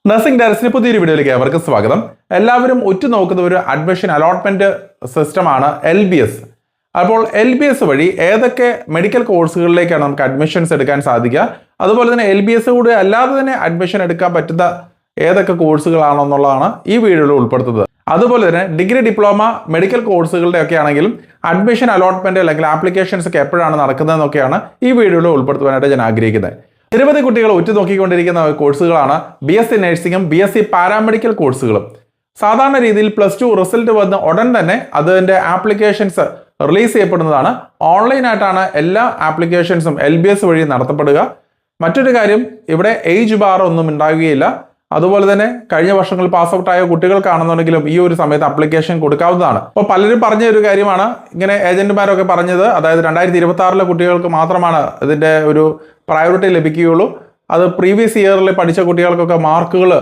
Nursing ഡയറക്ടറിന്റെ പുതിയൊരു വീഡിയോയിലേക്ക് ഏവർക്കും സ്വാഗതം. എല്ലാവരും ഉറ്റുനോക്കുന്ന ഒരു അഡ്മിഷൻ അലോട്ട്മെന്റ് സിസ്റ്റമാണ് LBS. അപ്പോൾ LBS വഴി ഏതൊക്കെ മെഡിക്കൽ കോഴ്സുകളിലേക്കാണ് നമുക്ക് അഡ്മിഷൻസ് എടുക്കാൻ സാധിക്കുക, അതുപോലെ തന്നെ LBS കൂടെ അല്ലാതെ തന്നെ അഡ്മിഷൻ എടുക്കാൻ പറ്റുന്ന ഏതൊക്കെ കോഴ്സുകളാണെന്നുള്ളതാണ് ഈ വീഡിയോയിൽ ഉൾപ്പെടുത്തുന്നത്. അതുപോലെ തന്നെ ഡിഗ്രി, ഡിപ്ലോമ, മെഡിക്കൽ കോഴ്സുകളുടെ ഒക്കെ ആണെങ്കിലും അഡ്മിഷൻ അലോട്ട്മെന്റ് അല്ലെങ്കിൽ ആപ്ലിക്കേഷൻസ് ഒക്കെ എപ്പോഴാണ് നടക്കുന്നതെന്നൊക്കെയാണ് ഈ വീഡിയോയിൽ ഉൾപ്പെടുത്തുവാനായിട്ട് ഞാൻ ആഗ്രഹിക്കുന്നത്. നിരവധി കുട്ടികൾ ഉറ്റുനോക്കിക്കൊണ്ടിരിക്കുന്ന കോഴ്സുകളാണ് BSc നഴ്സിംഗും BSc പാരാമെഡിക്കൽ കോഴ്സുകളും. സാധാരണ രീതിയിൽ +2 റിസൾട്ട് വന്ന് ഉടൻ തന്നെ അതിൻ്റെ ആപ്ലിക്കേഷൻസ് റിലീസ് ചെയ്യപ്പെടുന്നതാണ്. ഓൺലൈനായിട്ടാണ് എല്ലാ ആപ്ലിക്കേഷൻസും LBS വഴി നടത്തപ്പെടുക. മറ്റൊരു കാര്യം, ഇവിടെ ഏജ് ബാർ ഒന്നും ഉണ്ടാവുകയില്ല. അതുപോലെ തന്നെ കഴിഞ്ഞ വർഷങ്ങളിൽ പാസ് ഔട്ട് ആയ കുട്ടികൾക്കാണെന്നുണ്ടെങ്കിലും ഈ ഒരു സമയത്ത് ആപ്ലിക്കേഷൻ കൊടുക്കാവുന്നതാണ്. അപ്പോൾ പലരും പറഞ്ഞ ഒരു കാര്യമാണ്, ഇങ്ങനെ ഏജന്റുമാരൊക്കെ പറഞ്ഞത്, അതായത് 2026 കുട്ടികൾക്ക് മാത്രമാണ് ഇതിൻ്റെ ഒരു പ്രയോറിറ്റി ലഭിക്കുകയുള്ളൂ. അത് പ്രീവിയസ് ഇയറിൽ പഠിച്ച കുട്ടികൾക്കൊക്കെ മാർക്കുകൾ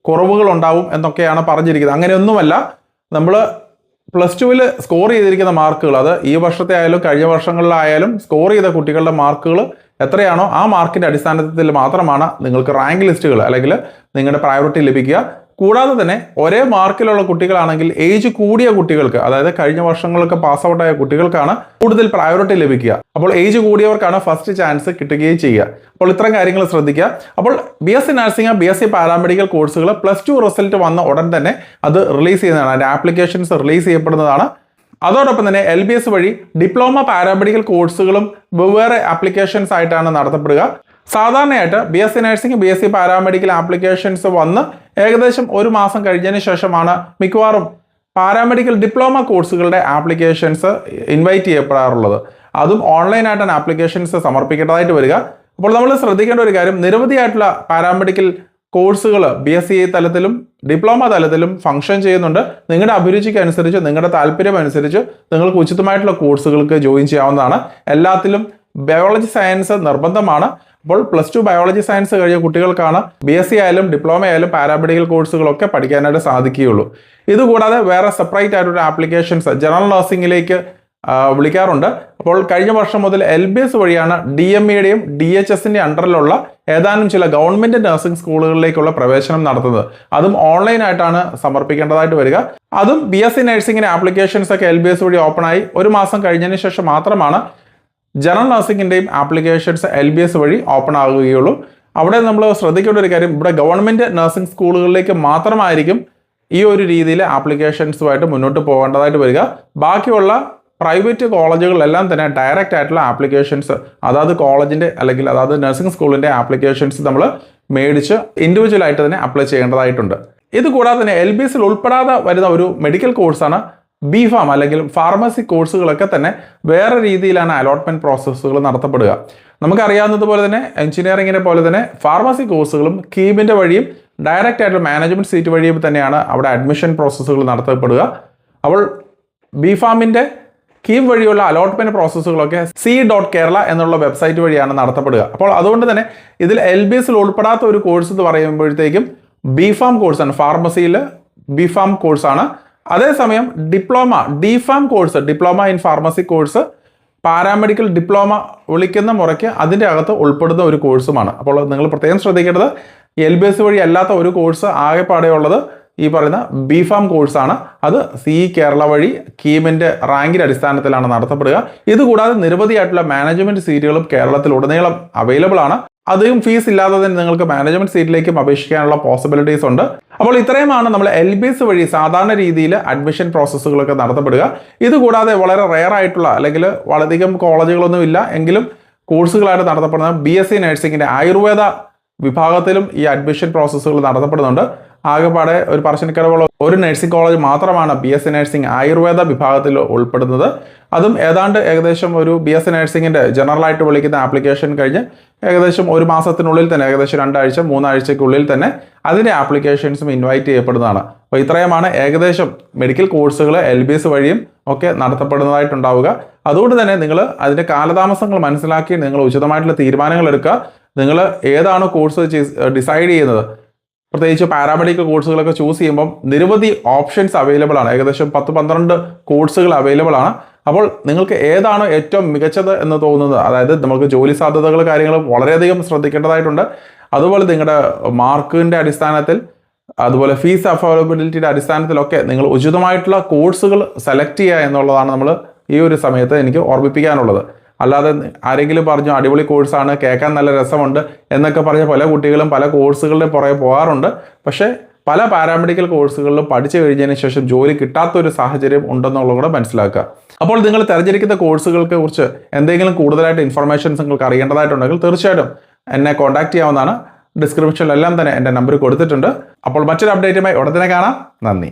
കുറവുകൾ ഉണ്ടാവും എന്നൊക്കെയാണ് പറഞ്ഞിരിക്കുന്നത്. അങ്ങനെയൊന്നുമല്ല. നമ്മൾ +2 സ്കോർ ചെയ്തിരിക്കുന്ന മാർക്കുകൾ, അത് ഈ വർഷത്തെ ആയാലും കഴിഞ്ഞ വർഷങ്ങളിലായാലും സ്കോർ ചെയ്ത കുട്ടികളുടെ മാർക്കുകൾ എത്രയാണോ ആ മാർക്കിൻ്റെ അടിസ്ഥാനത്തിൽ മാത്രമാണ് നിങ്ങൾക്ക് റാങ്ക് ലിസ്റ്റുകൾ അല്ലെങ്കിൽ നിങ്ങളുടെ പ്രയോറിറ്റി ലഭിക്കുക. കൂടാതെ തന്നെ ഒരേ മാർക്കിലുള്ള കുട്ടികളാണെങ്കിൽ ഏജ് കൂടിയ കുട്ടികൾക്ക്, അതായത് കഴിഞ്ഞ വർഷങ്ങൾക്ക് പാസ് ഔട്ടായ കുട്ടികൾക്കാണ് കൂടുതൽ പ്രയോറിറ്റി ലഭിക്കുക. അപ്പോൾ ഏജ് കൂടിയവർക്കാണ് ഫസ്റ്റ് ചാൻസ് കിട്ടുകയും ചെയ്യുക. അപ്പോൾ ഇത്തരം കാര്യങ്ങൾ ശ്രദ്ധിക്കുക. അപ്പോൾ BSc നഴ്സിംഗ്, BSc പാരാമെഡിക്കൽ കോഴ്സുകൾ +2 റിസൾട്ട് വന്ന ഉടൻ തന്നെ അത് റിലീസ് ചെയ്യുന്നതാണ്, അതിൻ്റെ ആപ്ലിക്കേഷൻസ് റിലീസ് ചെയ്യപ്പെടുന്നതാണ്. അതോടൊപ്പം തന്നെ LBS വഴി ഡിപ്ലോമ പാരാമെഡിക്കൽ കോഴ്സുകളും വെവ്വേറെ ആപ്ലിക്കേഷൻസ് ആയിട്ടാണ് നടത്തപ്പെടുക. സാധാരണയായിട്ട് BSc nursing, BSc paramedical applications വന്ന് ഏകദേശം 1 മാസം കഴിഞ്ഞതിന് ശേഷമാണ് മിക്കവാറും പാരാമെഡിക്കൽ ഡിപ്ലോമ കോഴ്സുകളുടെ ആപ്ലിക്കേഷൻസ് ഇൻവൈറ്റ് ചെയ്യപ്പെടാറുള്ളത്. അതും ഓൺലൈനായിട്ടാണ് ആപ്ലിക്കേഷൻസ് സമർപ്പിക്കേണ്ടതായിട്ട് വരിക. അപ്പോൾ നമ്മൾ ശ്രദ്ധിക്കേണ്ട ഒരു കാര്യം, നിരവധിയായിട്ടുള്ള പാരാമെഡിക്കൽ കോഴ്സുകൾ BSc തലത്തിലും ഡിപ്ലോമ തലത്തിലും ഫംഗ്ഷൻ ചെയ്യുന്നുണ്ട്. നിങ്ങളുടെ അഭിരുചിക്ക് അനുസരിച്ച്, നിങ്ങളുടെ താല്പര്യം അനുസരിച്ച് നിങ്ങൾക്ക് ഉചിതമായിട്ടുള്ള കോഴ്സുകൾക്ക് ജോയിൻ ചെയ്യാവുന്നതാണ്. എല്ലാത്തിലും ബയോളജി സയൻസ് നിർബന്ധമാണ്. അപ്പോൾ +2 ബയോളജി സയൻസ് കഴിഞ്ഞ കുട്ടികൾക്കാണ് BSc ആയാലും ഡിപ്ലോമ ആയാലും പാരാമെഡിക്കൽ കോഴ്സുകളൊക്കെ പഠിക്കാനായിട്ട് സാധിക്കുകയുള്ളൂ. ഇതുകൂടാതെ വേറെ സെപ്പറേറ്റ് ആയിട്ടൊരു ആപ്ലിക്കേഷൻസ് ജനറൽ നഴ്സിംഗിലേക്ക് വിളിക്കാറുണ്ട്. അപ്പോൾ കഴിഞ്ഞ വർഷം മുതൽ LBS വഴിയാണ് DMEയുടെയും DHSന്റെ അണ്ടറിലുള്ള ഏതാനും ചില ഗവൺമെന്റ് നഴ്സിംഗ് സ്കൂളുകളിലേക്കുള്ള പ്രവേശനം നടത്തുന്നത്. അതും ഓൺലൈനായിട്ടാണ് സമർപ്പിക്കേണ്ടതായിട്ട് വരിക. അതും BSc നഴ്സിംഗിന്റെ ആപ്ലിക്കേഷൻസ് ഒക്കെ LBS വഴി ഓപ്പൺ ആയി 1 മാസം കഴിഞ്ഞതിന് ശേഷം മാത്രമാണ് ജനറൽ നഴ്സിംഗിന്റെയും ആപ്ലിക്കേഷൻസ് LBS വഴി ഓപ്പൺ ആകുകയുള്ളൂ. അവിടെ നമ്മൾ ശ്രദ്ധിക്കേണ്ട ഒരു കാര്യം, ഇവിടെ ഗവൺമെന്റ് നഴ്സിംഗ് സ്കൂളുകളിലേക്ക് മാത്രമായിരിക്കും ഈ ഒരു രീതിയിൽ ആപ്ലിക്കേഷൻസുമായിട്ട് മുന്നോട്ട് പോകേണ്ടതായിട്ട് വരിക. ബാക്കിയുള്ള പ്രൈവറ്റ് കോളേജുകളിലെല്ലാം തന്നെ ഡയറക്റ്റ് ആയിട്ടുള്ള ആപ്ലിക്കേഷൻസ് അതാത് കോളേജിൻ്റെ അല്ലെങ്കിൽ അതാത് നഴ്സിംഗ് സ്കൂളിൻ്റെ ആപ്ലിക്കേഷൻസ് നമ്മൾ മേടിച്ച് ഇൻഡിവിജ്വൽ ആയിട്ട് തന്നെ അപ്ലൈ ചെയ്യേണ്ടതായിട്ടുണ്ട്. ഇത് കൂടാതെ തന്നെ LBSൽ ഉൾപ്പെടാതെ വരുന്ന ഒരു മെഡിക്കൽ കോഴ്സാണ് BPharm അല്ലെങ്കിൽ ഫാർമസി കോഴ്സുകളൊക്കെ തന്നെ വേറെ രീതിയിലാണ് അലോട്ട്മെന്റ് പ്രോസസ്സുകൾ നടത്തപ്പെടുക. നമുക്കറിയാവുന്നതുപോലെ തന്നെ എഞ്ചിനീയറിംഗിനെ പോലെ തന്നെ ഫാർമസി കോഴ്സുകളും കീമിൻ്റെ വഴിയും ഡയറക്റ്റ് ആയിട്ടുള്ള മാനേജ്മെന്റ് സീറ്റ് വഴിയും തന്നെയാണ് അവിടെ അഡ്മിഷൻ പ്രോസസ്സുകൾ നടത്തപ്പെടുക. അപ്പോൾ BPharmന്റെ കീം വഴിയുള്ള അലോട്ട്മെന്റ് പ്രോസസ്സുകളൊക്കെ c.kerala എന്നുള്ള വെബ്സൈറ്റ് വഴിയാണ് നടത്തപ്പെടുക. അപ്പോൾ അതുകൊണ്ട് തന്നെ ഇതിൽ LBSൽ ഉൾപ്പെടാത്ത ഒരു കോഴ്സ് എന്ന് പറയുമ്പോഴത്തേക്കും BPharm കോഴ്സാണ്, ഫാർമസിയിൽ BPharm കോഴ്സാണ്. അതേസമയം diploma DPharm course, diploma in pharmacy course paramedical diploma വിളിക്കുന്ന മുറയ്ക്ക് അതിൻ്റെ അകത്ത് ഉൾപ്പെടുന്ന ഒരു കോഴ്സുമാണ്. അപ്പോൾ നിങ്ങൾ പ്രത്യേകം ശ്രദ്ധിക്കേണ്ടത്, LBS വഴി അല്ലാത്ത ഒരു കോഴ്സ് ആകെപ്പാടെയുള്ളത് ഈ പറയുന്ന BPharm കോഴ്സാണ്. അത് c.kerala വഴി കീമിൻ്റെ റാങ്കിൻ്റെ അടിസ്ഥാനത്തിലാണ് നടത്തപ്പെടുക. ഇതുകൂടാതെ നിരവധിയായിട്ടുള്ള മാനേജ്മെന്റ് സീറ്റുകളും കേരളത്തിൽ ഉടനീളം അവൈലബിൾ ആണ്. അധികം ഫീസ് ഇല്ലാതെ തന്നെ നിങ്ങൾക്ക് മാനേജ്മെന്റ് സീറ്റിലേക്കും അപേക്ഷിക്കാനുള്ള പോസിബിലിറ്റീസ് ഉണ്ട്. അപ്പോൾ ഇത്രയുമാണ് നമ്മൾ LBS വഴി സാധാരണ രീതിയിൽ അഡ്മിഷൻ പ്രോസസ്സുകളൊക്കെ നടത്തപ്പെടുക. ഇതുകൂടാതെ വളരെ റെയർ ആയിട്ടുള്ള അല്ലെങ്കിൽ വളരെയധികം കോളേജുകളൊന്നും ഇല്ല എങ്കിലും കോഴ്സുകളായിട്ട് നടത്തപ്പെടുന്ന BSc നഴ്സിംഗിൻ്റെ ആയുർവേദ വിഭാഗത്തിലും ഈ അഡ്മിഷൻ പ്രോസസ്സുകൾ നടത്തപ്പെടുന്നുണ്ട്. ആകെപ്പാടെ ഒരു പറശ്ശിനിക്കടവുള്ള ഒരു നഴ്സിംഗ് കോളേജ് മാത്രമാണ് BSc നഴ്സിംഗ് ആയുർവേദ വിഭാഗത്തിൽ ഉൾപ്പെടുന്നത്. അതും ഏകദേശം ഒരു BSc നഴ്സിംഗിൻ്റെ ജനറലായിട്ട് വിളിക്കുന്ന ആപ്ലിക്കേഷൻ കഴിഞ്ഞ് ഏകദേശം 1 മാസത്തിനുള്ളിൽ തന്നെ, ഏകദേശം 2 ആഴ്ച 3 ആഴ്ചയ്ക്കുള്ളിൽ തന്നെ അതിൻ്റെ ആപ്ലിക്കേഷൻസും ഇൻവൈറ്റ് ചെയ്യപ്പെടുന്നതാണ്. അപ്പോൾ ഇത്രയുമാണ് ഏകദേശം മെഡിക്കൽ കോഴ്സുകൾ LBS വഴിയും ഒക്കെ നടത്തപ്പെടുന്നതായിട്ടുണ്ടാവുക. അതുകൊണ്ട് തന്നെ നിങ്ങൾ അതിൻ്റെ കാലതാമസങ്ങൾ മനസ്സിലാക്കി നിങ്ങൾ ഉചിതമായിട്ടുള്ള തീരുമാനങ്ങൾ എടുക്കുക. നിങ്ങൾ ഏതാണ് കോഴ്സ് ഡിസൈഡ് ചെയ്യുന്നത്, പ്രത്യേകിച്ച് പാരാമെഡിക്കൽ കോഴ്സുകളൊക്കെ ചൂസ് ചെയ്യുമ്പോൾ നിരവധി ഓപ്ഷൻസ് അവൈലബിൾ ആണ്. ഏകദേശം 10-12 കോഴ്സുകൾ അവൈലബിൾ ആണ്. അപ്പോൾ നിങ്ങൾക്ക് ഏതാണ് ഏറ്റവും മികച്ചത് എന്ന് തോന്നുന്നത്, അതായത് നമുക്ക് ജോലി സാധ്യതകൾ കാര്യങ്ങൾ വളരെയധികം ശ്രദ്ധിക്കേണ്ടതായിട്ടുണ്ട്. അതുപോലെ നിങ്ങളുടെ മാർക്കിൻ്റെ അടിസ്ഥാനത്തിൽ അതുപോലെ ഫീസ് അവൈലബിലിറ്റിയുടെ അടിസ്ഥാനത്തിലൊക്കെ നിങ്ങൾ ഉചിതമായിട്ടുള്ള കോഴ്സുകൾ സെലക്ട് ചെയ്യുക എന്നുള്ളതാണ് നമ്മൾ ഈ ഒരു സമയത്ത് എനിക്ക് ഓർമ്മിപ്പിക്കാനുള്ളത്. അല്ലാതെ ആരെങ്കിലും പറഞ്ഞു അടിപൊളി കോഴ്സാണ്, കേൾക്കാൻ നല്ല രസമുണ്ട് എന്നൊക്കെ പറഞ്ഞ പല കുട്ടികളും പല കോഴ്സുകളുടെ പുറകെ പോകാറുണ്ട്. പക്ഷേ പല പാരാമെഡിക്കൽ കോഴ്സുകളിലും പഠിച്ചു കഴിഞ്ഞതിന് ശേഷം ജോലി കിട്ടാത്തൊരു സാഹചര്യം ഉണ്ടെന്നുള്ളത് കൂടെ മനസ്സിലാക്കുക. അപ്പോൾ നിങ്ങൾ തിരഞ്ഞെടുക്കുന്ന കോഴ്സുകൾക്ക് കുറിച്ച് എന്തെങ്കിലും കൂടുതലായിട്ട് ഇൻഫർമേഷൻസ് നിങ്ങൾക്ക് അറിയേണ്ടതായിട്ടുണ്ടെങ്കിൽ തീർച്ചയായിട്ടും എന്നെ കോൺടാക്ട് ചെയ്യാവുന്നതാണ്. ഡിസ്ക്രിപ്ഷനിലെല്ലാം തന്നെ എൻ്റെ നമ്പർ കൊടുത്തിട്ടുണ്ട്. അപ്പോൾ മറ്റൊരു അപ്ഡേറ്റുമായി ഉടനെ കാണാം. നന്ദി.